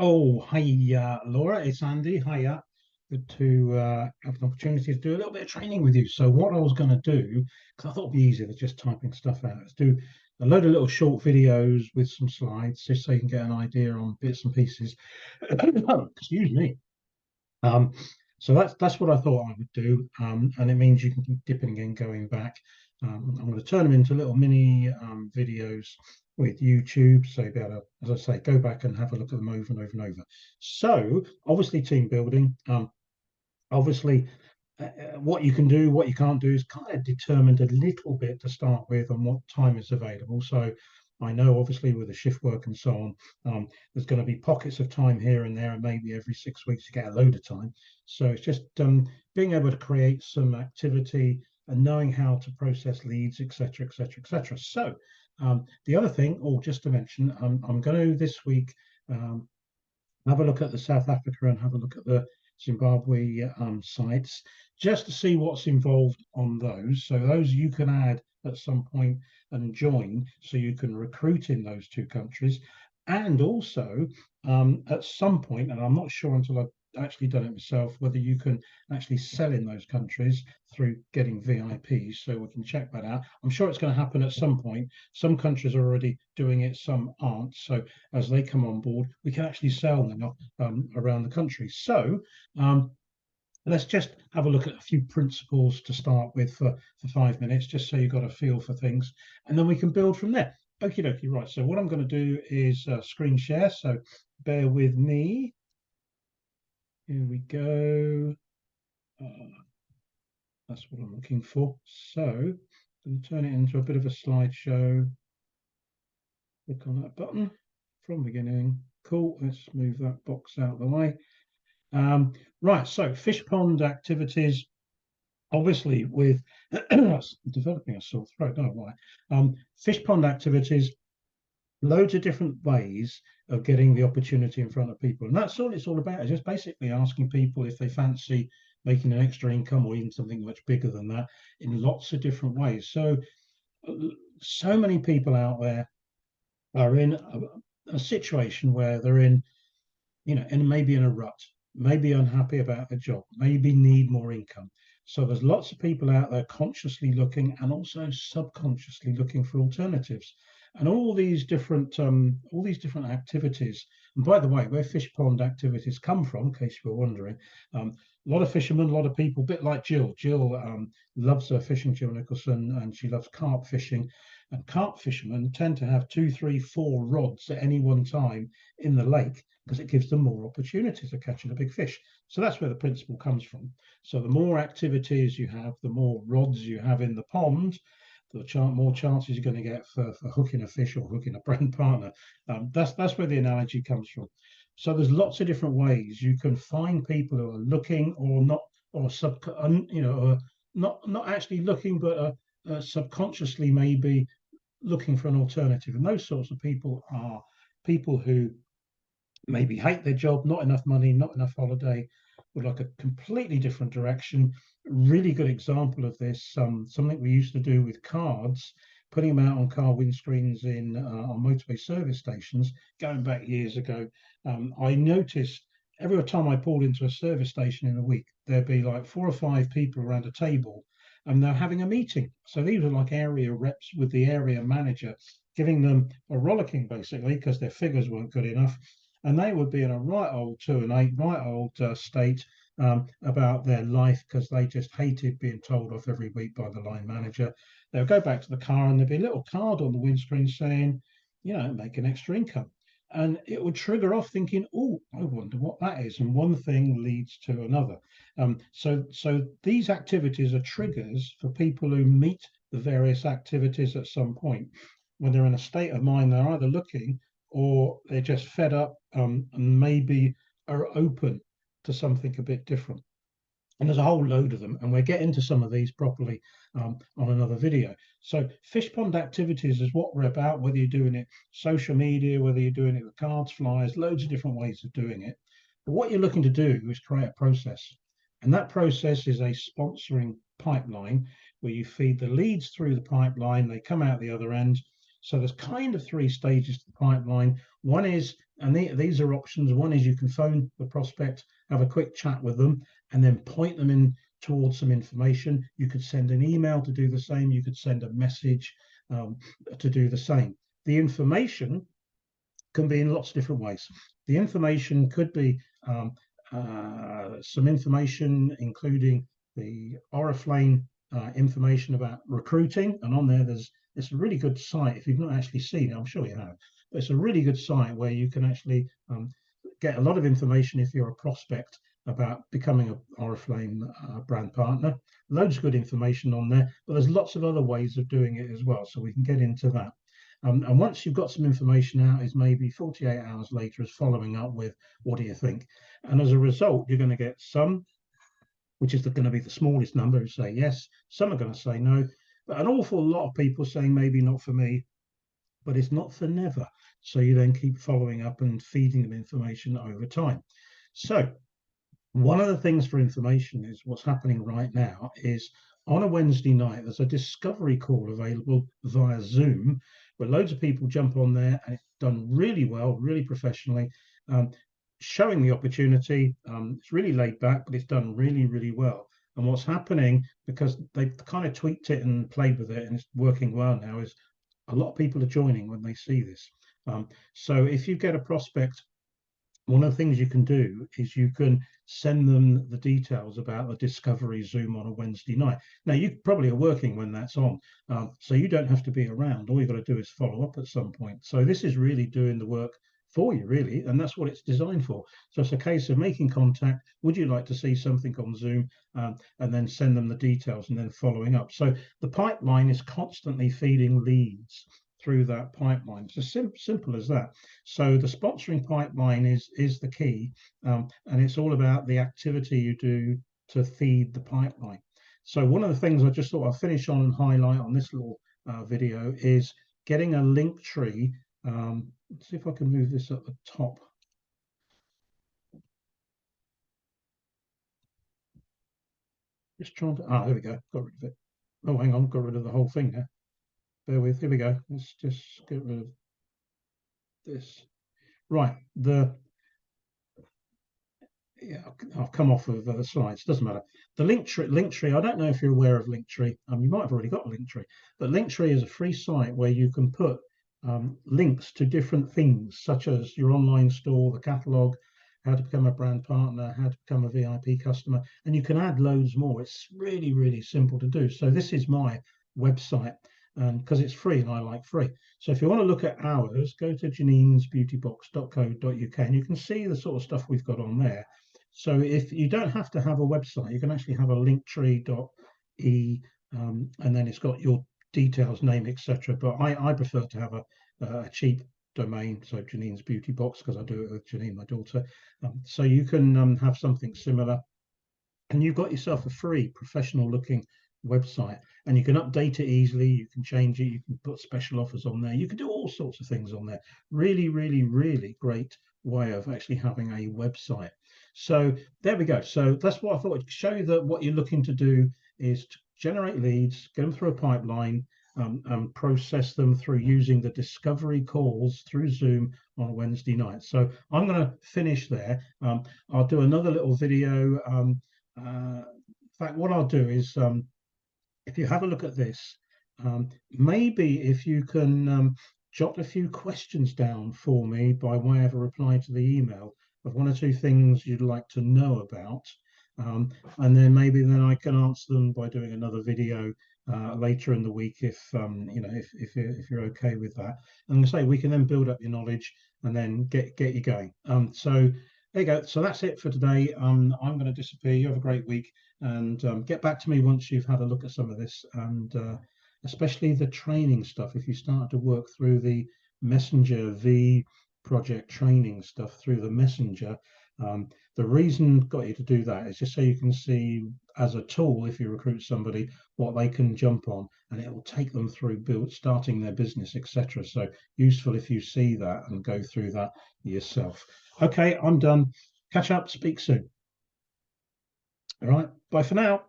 Oh, hi, Laura. It's Andy. Hiya. Good to have an opportunity to do a little bit of training with you. So, what I was going to do, because I thought it'd be easier than just typing stuff out, is do a load of little short videos with some slides, just so you can get an idea on bits and pieces. Excuse me. Um, so that's what I thought I would do, and it means you can keep dipping and going back. I'm going to turn them into little mini videos with YouTube, so you'll be able to, as I say, go back and have a look at them over and over and over. So obviously, team building. Obviously, what you can do, what you can't do is kind of determined a little bit to start with on what time is available. So I know obviously with the shift work and so on, there's going to be pockets of time here and there, and maybe every 6 weeks you get a load of time. So it's just being able to create some activity and knowing how to process leads, etc., etc., etc. So the other thing, or just to mention, I'm going to this week um, have a look at the South Africa and have a look at the Zimbabwe sites just to see what's involved on those. So those you can add at some point and join, so you can recruit in those two countries. And also at some point, and I'm not sure until I've actually done it myself, whether you can actually sell in those countries through getting VIPs. So we can check that out. I'm sure it's going to happen at some point. Some countries are already doing it, some aren't. So as they come on board, we can actually sell them around the country. So um, let's just have a look at a few principles to start with for 5 minutes, just so you've got a feel for things, and then we can build from there. Okie dokie, right. So what I'm going to do is screen share. So bear with me. Here we go. Uh, that's what I'm looking for. So I'm going to turn it into a bit of a slideshow. Click on that button from beginning. Cool. Let's move that box out of the way. Right, so fish pond activities, obviously with developing a sore throat, don't know why. Fish pond activities, loads of different ways of getting the opportunity in front of people. And that's all it's all about, is just basically asking people if they fancy making an extra income or even something much bigger than that in lots of different ways. Uh, so many people out there are in a situation where they're in, and maybe in a rut, maybe unhappy about a job, maybe need more income. So there's lots of people out there consciously looking and also subconsciously looking for alternatives, and all these different activities. And by the way, where fish pond activities come from, in case you were wondering, a lot of fishermen, a lot of people, a bit like Jill. Jill loves her fishing, Jill Nicholson, and she loves carp fishing. And carp fishermen tend to have two, three, four rods at any one time in the lake because it gives them more opportunities of catching a big fish. So that's where the principle comes from. So the more activities you have, the more rods you have in the pond, the more chances you're going to get for hooking a fish or hooking a brand partner. That's where the analogy comes from. So there's lots of different ways you can find people who are looking or not, or or not actually looking, but subconsciously maybe looking for an alternative. And those sorts of people are people who maybe hate their job, not enough money, not enough holiday, would like a completely different direction. Really good example of this, something we used to do with cards, putting them out on car windscreens in on motorway service stations, going back years ago. I noticed every time I pulled into a service station in a week, there'd be like four or five people around a table and they're having a meeting. So these are like area reps with the area manager, giving them a rollicking basically because their figures weren't good enough, and they would be in a right old 2 and 8, right old state about their life because they just hated being told off every week by the line manager. They'll go back to the car and there'll be a little card on the windscreen saying, make an extra income. And it would trigger off thinking, oh, I wonder what that is. And one thing leads to another. So these activities are triggers for people who meet the various activities at some point. When they're in a state of mind, they're either looking or they're just fed up and maybe are open to something a bit different. And there's a whole load of them, and we'll get into some of these properly on another video. So fish pond activities is what we're about, whether you're doing it social media, whether you're doing it with cards, flyers, loads of different ways of doing it. But what you're looking to do is create a process. And that process is a sponsoring pipeline where you feed the leads through the pipeline, they come out the other end. So there's kind of three stages to the pipeline. One is And these are options. One is you can phone the prospect, have a quick chat with them, and then point them in towards some information. You could send an email to do the same. You could send a message to do the same. The information can be in lots of different ways. The information could be some information including the Oriflame information about recruiting, and on there it's a really good site. If you've not actually seen it, I'm sure you have, but it's a really good site where you can actually get a lot of information if you're a prospect about becoming an Oriflame brand partner. Loads of good information on there, but there's lots of other ways of doing it as well, so we can get into that. And once you've got some information out, is maybe 48 hours later is following up with, what do you think? And as a result, you're going to get some, which is going to be the smallest number, who say yes. Some are going to say no, but an awful lot of people saying maybe not for me, but it's not for never. So you then keep following up and feeding them information over time. So one of the things for information is what's happening right now is on a Wednesday night, there's a discovery call available via Zoom where loads of people jump on there, and it's done really well, really professionally, showing the opportunity. It's really laid back, but it's done really, really well. And what's happening, because they've kind of tweaked it and played with it and it's working well now, is a lot of people are joining when they see this. So if you get a prospect, one of the things you can do is you can send them the details about the Discovery Zoom on a Wednesday night. Now, you probably are working when that's on, so you don't have to be around. All you've got to do is follow up at some point. So this is really doing the work for you, really, and that's what it's designed for. So it's a case of making contact. Would you like to see something on Zoom? And then send them the details and then following up. So the pipeline is constantly feeding leads through that pipeline. It's as simple as that. So the sponsoring pipeline is the key, and it's all about the activity you do to feed the pipeline. So one of the things I just thought I'll finish on and highlight on this little video is getting a link tree. Let's see if I can move this at the top. Just trying to, there we go, got rid of it. Oh, hang on, got rid of the whole thing now. Bear with, here we go. Let's just get rid of this. Right, I'll come off of the slides, doesn't matter. The Linktree, I don't know if you're aware of Linktree. You might have already got a Linktree, but Linktree is a free site where you can put links to different things, such as your online store, the catalog, how to become a brand partner, how to become a VIP customer, and you can add loads more. It's really, really simple to do. So this is my website, and because it's free and I like free. So if you want to look at ours, go to janinesbeautybox.co.uk and you can see the sort of stuff we've got on there. So if you don't have to have a website, you can actually have a linktree.e, and then it's got your details, name, etc. But I prefer to have a cheap domain, so Janine's Beauty Box, because I do it with Janine, my daughter. So you can have something similar, and you've got yourself a free professional looking website, and you can update it easily. You can change it, you can put special offers on there, you can do all sorts of things on there. Really, really, really great way of actually having a website. So there we go. So that's what I thought. I'd show you that what you're looking to do is to generate leads, get them through a pipeline, and process them through using the discovery calls through Zoom on a Wednesday night. So I'm going to finish there. I'll do another little video. In fact, what I'll do is, if you have a look at this, maybe if you can jot a few questions down for me by way of a reply to the email of one or two things you'd like to know about, and then maybe then I can answer them by doing another video later in the week, if if you're okay with that. And I say we can then build up your knowledge and then get you going. So there you go. So that's it for today. I'm going to disappear. You have a great week, and get back to me once you've had a look at some of this, and especially the training stuff. If you start to work through the Messenger V project training stuff through the Messenger, the reason got you to do that is just so you can see as a tool, if you recruit somebody, what they can jump on, and it will take them through starting their business, etc. So useful if you see that and go through that yourself. Okay, I'm done. Catch up, speak soon. All right, bye for now.